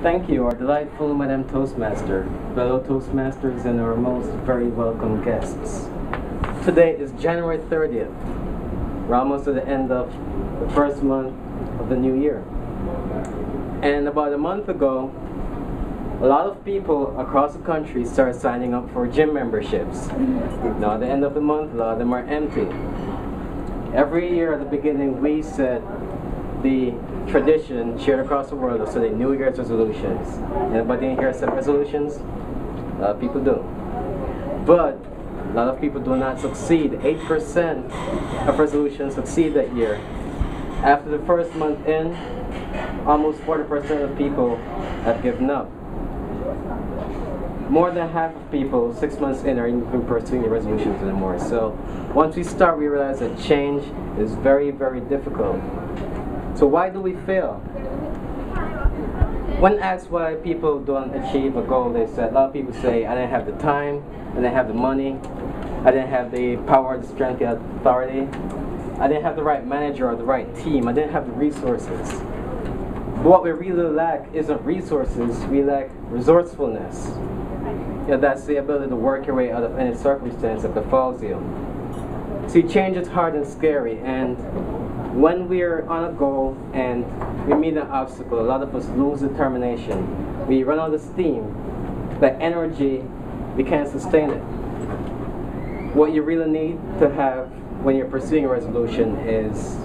Thank you, our delightful Madam Toastmaster, fellow Toastmasters, and our most very welcome guests. Today is January 30th. We're almost at the end of the first month of the new year. And about a month ago, a lot of people across the country started signing up for gym memberships. Now at the end of the month, a lot of them are empty. Every year at the beginning, we set the tradition shared across the world of setting New Year's resolutions. Anybody in here set resolutions? A lot of people do. But a lot of people do not succeed. 8% of resolutions succeed that year. After the first month in, almost 40% of people have given up. More than half of people 6 months in are even pursuing the resolutions anymore. So once we start, we realize that change is very, very difficult. So why do we fail? When asked why people don't achieve a goal they set, a lot of people say, I didn't have the time, I didn't have the money, I didn't have the power, the strength, the authority, I didn't have the right manager or the right team, I didn't have the resources. But what we really lack isn't resources, we lack resourcefulness. That's the ability to work your way out of any circumstance that befalls you. See, change is hard and scary, and when we're on a goal and we meet an obstacle, a lot of us lose determination. We run out of steam, that energy, we can't sustain it. What you really need to have when you're pursuing a resolution is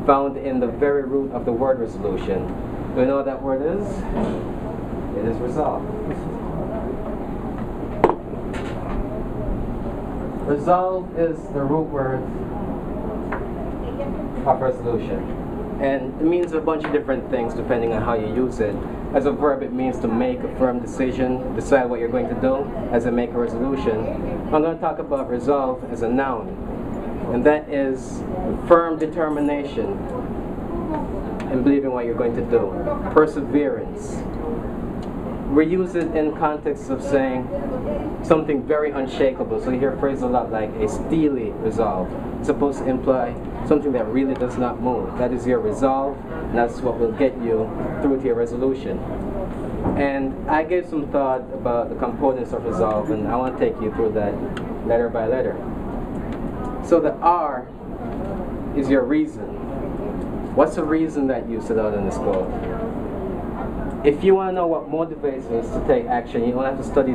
found in the very root of the word resolution. Do you know what that word is? It is resolve. Resolve is the root word of resolution. And it means a bunch of different things depending on how you use it. As a verb, it means to make a firm decision, decide what you're going to do. As a make a resolution, I'm going to talk about resolve as a noun. And that is firm determination in believing what you're going to do. Perseverance. We use it in context of saying something very unshakable. So you hear a phrase a lot like a steely resolve. It's supposed to imply something that really does not move. That is your resolve, and that's what will get you through to your resolution. And I gave some thought about the components of resolve, and I want to take you through that letter by letter. So the R is your reason. What's the reason that you set out on this goal? If you want to know what motivates us to take action, you don't have to study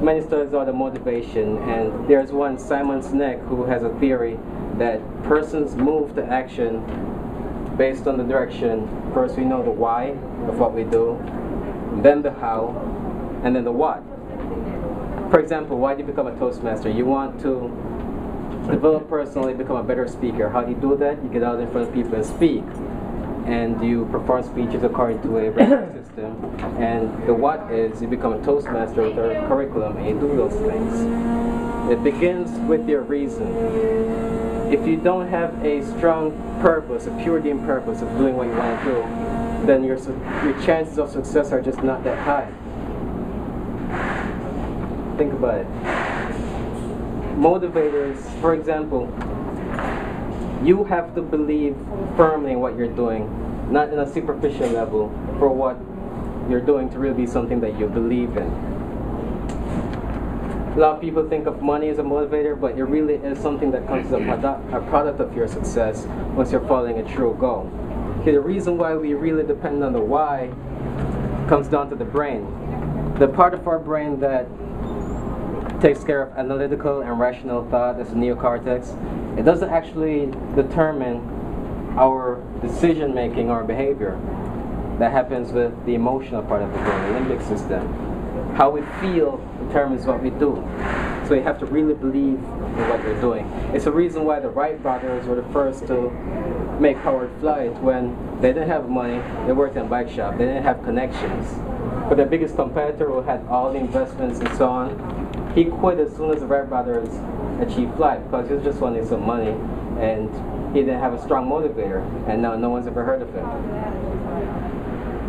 many studies on the motivation, and there's one, Simon Sinek, who has a theory that persons move to action based on the direction. First we know the why of what we do, then the how, and then the what. For example, why do you become a Toastmaster? You want to develop personally, become a better speaker. How do you do that? You get out in front of people and speak. And you perform speeches according to a rating system. And the what is you become a Toastmaster with a curriculum and you do those things. It begins with your reason. If you don't have a strong purpose, a purity and purpose of doing what you want to do, then your chances of success are just not that high. Think about it. Motivators, for example, you have to believe firmly in what you're doing, not in a superficial level, for what you're doing to really be something that you believe in. A lot of people think of money as a motivator, but it really is something that comes as a product of your success once you're following a true goal. Okay, the reason why we really depend on the why comes down to the brain. The part of our brain that takes care of analytical and rational thought, as the neocortex, it doesn't actually determine our decision making or behavior. That happens with the emotional part of the brain, the limbic system. How we feel determines what we do. So you have to really believe in what you're doing. It's the reason why the Wright brothers were the first to make powered flight. When they didn't have money, they worked in a bike shop, they didn't have connections. But their biggest competitor, who had all the investments and so on, he quit as soon as the Wright brothers achieved flight because he was just wanting some money and he didn't have a strong motivator, and now no one's ever heard of him.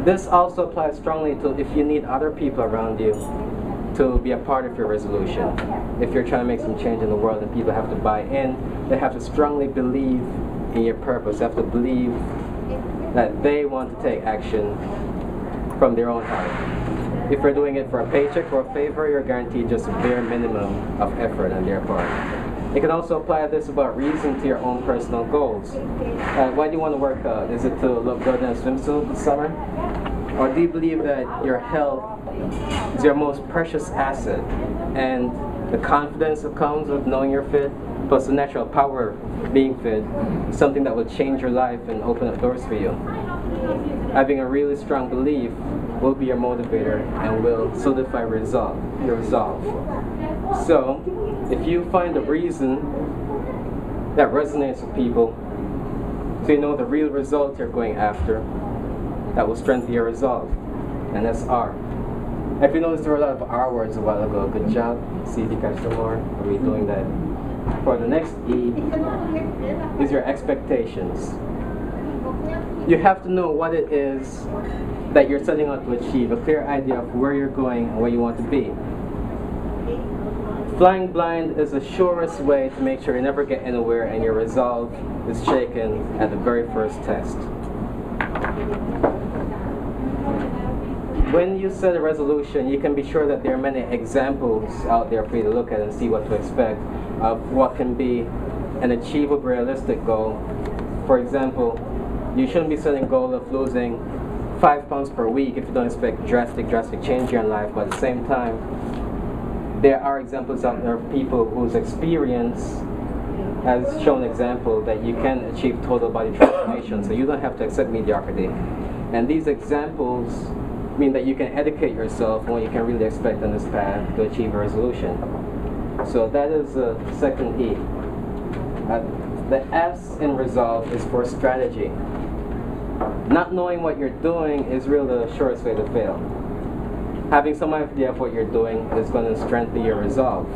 This also applies strongly to if you need other people around you to be a part of your resolution. If you're trying to make some change in the world and people have to buy in, they have to strongly believe in your purpose. They have to believe that they want to take action from their own heart. If you're doing it for a paycheck or a favor, you're guaranteed just a bare minimum of effort on their part. You can also apply this about reason to your own personal goals. Why do you want to work out? Is it to look good in a swimsuit this summer? Or do you believe that your health is your most precious asset, and the confidence that comes with knowing you're fit, plus the natural power of being fit, is something that will change your life and open up doors for you? Having a really strong belief will be your motivator and will solidify your resolve. So, if you find a reason that resonates with people, so you know the real result you're going after, that will strengthen your resolve. And that's R. If you noticed, there were a lot of R words a while ago. Good job. See if you catch them more. Are we doing that? For the next E is your expectations. You have to know what it is that you're setting out to achieve, a clear idea of where you're going and where you want to be. Flying blind is the surest way to make sure you never get anywhere and your resolve is shaken at the very first test. When you set a resolution, you can be sure that there are many examples out there for you to look at and see what to expect of what can be an achievable, realistic goal. For example, you shouldn't be setting a goal of losing 5 pounds per week if you don't expect drastic change in your life, but at the same time, there are examples out there of people whose experience has shown example that you can achieve total body transformation, so you don't have to accept mediocrity. And these examples mean that you can educate yourself on what you can really expect on this path to achieve a resolution. So that is the second E. The S in resolve is for strategy. Not knowing what you're doing is really the surest way to fail. Having some idea of what you're doing is going to strengthen your resolve.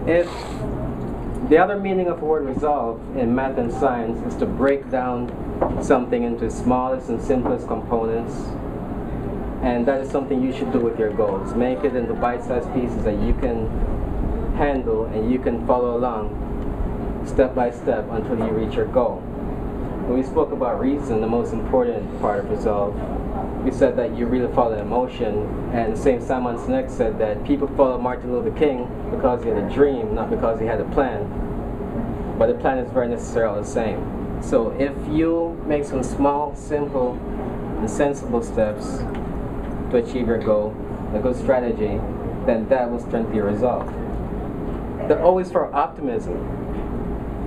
If the other meaning of the word resolve in math and science is to break down something into smallest and simplest components, and that is something you should do with your goals. Make it into bite-sized pieces that you can handle and you can follow along step by step until you reach your goal. When we spoke about reason, the most important part of resolve, we said that you really follow emotion, and the same Simon Sinek said that people follow Martin Luther King because he had a dream, not because he had a plan. But the plan is very necessarily the same. So if you make some small, simple, and sensible steps to achieve your goal, a good strategy, then that will strengthen your resolve. The O is for optimism.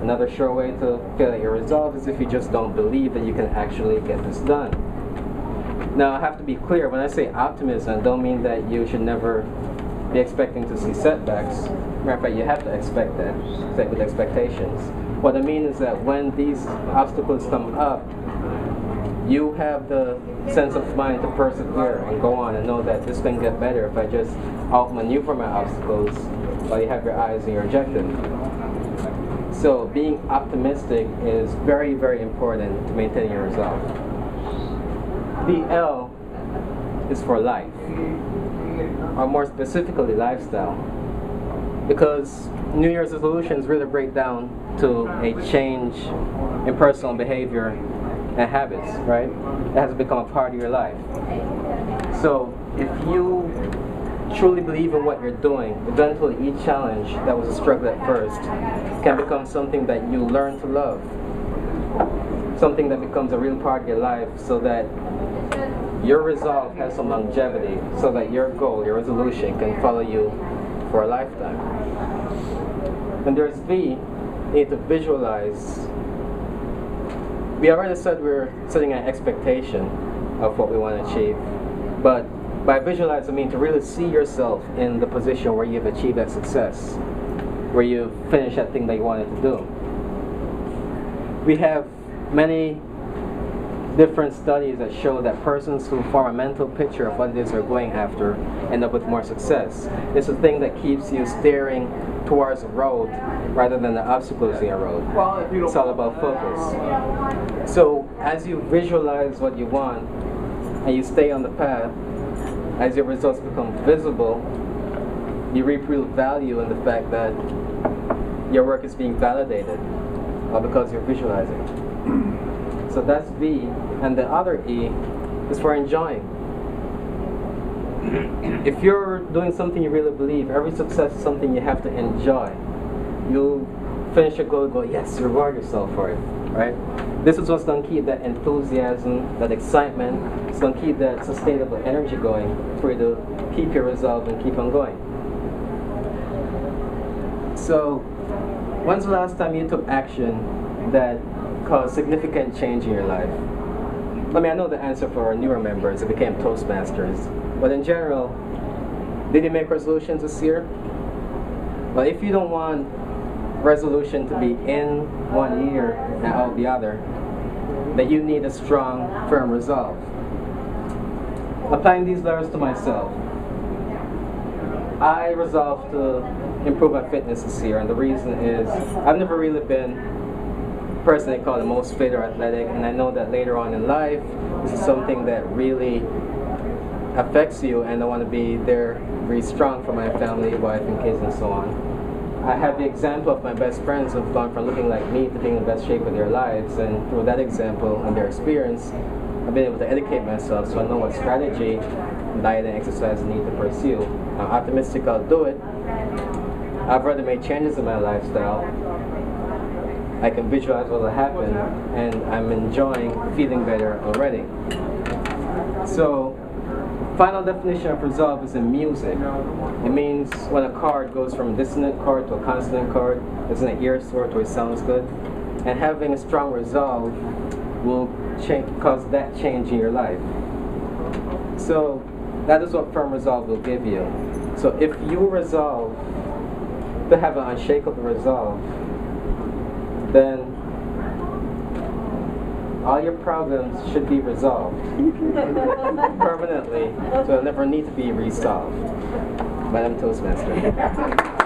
Another sure way to fail at your resolve is if you just don't believe that you can actually get this done. Now, I have to be clear, when I say optimism, I don't mean that you should never be expecting to see setbacks. Matter of fact, you have to expect that, set with expectations. What I mean is that when these obstacles come up, you have the sense of mind to persevere and go on and know that this can get better if I just outmaneuver my obstacles while you have your eyes on your objective. So being optimistic is very, very important to maintain your resolve. The L is for life, or more specifically lifestyle, because New Year's resolutions really break down to a change in personal behavior and habits, right? It has become a part of your life. So if you truly believe in what you're doing, eventually each challenge that was a struggle at first can become something that you learn to love, something that becomes a real part of your life, so that your resolve has some longevity, so that your goal, your resolution can follow you for a lifetime. And there's V, you need to visualize. We already said we're setting an expectation of what we want to achieve, but by visualize, I mean to really see yourself in the position where you've achieved that success, where you've finished that thing that you wanted to do. We have many different studies that show that persons who form a mental picture of what it is they're going after end up with more success. It's a thing that keeps you staring towards the road rather than the obstacles in your road. It's all about focus. So as you visualize what you want and you stay on the path, as your results become visible, you reap real value in the fact that your work is being validated. or because you're visualizing. So that's V, and the other E is for enjoying. If you're doing something you really believe, every success is something you have to enjoy. You'll finish your goal and go, yes, you reward yourself for it, right? This is what's going to keep that enthusiasm, that excitement. It's going to keep that sustainable energy going for you to keep your resolve and keep on going. So, when's the last time you took action that caused significant change in your life? I mean, I know the answer for our newer members, it became Toastmasters. But in general, did you make resolutions this year? But if you don't want resolution to be in one year and out the other, then you need a strong, firm resolve. Applying these letters to myself, I resolved to improve my fitness this year, and the reason is I've never really been a person they call the most fit or athletic, and I know that later on in life, this is something that really affects you, and I want to be there very strong for my family, wife, and kids, and so on. I have the example of my best friends who've gone from looking like me to being in the best shape of their lives, and through that example and their experience, I've been able to educate myself so I know what strategy, diet, and exercise I need to pursue. I'm optimistic I'll do it. I've already made changes in my lifestyle. I can visualize what will happen, and I'm enjoying feeling better already. So, final definition of resolve is in music. It means when a chord goes from a dissonant chord to a consonant chord, it's an ear sore to it sounds good. And having a strong resolve will cause that change in your life. So that is what firm resolve will give you. So if you resolve to have an unshakable resolve, then all your problems should be resolved permanently, so they'll never need to be resolved. Madam Toastmaster.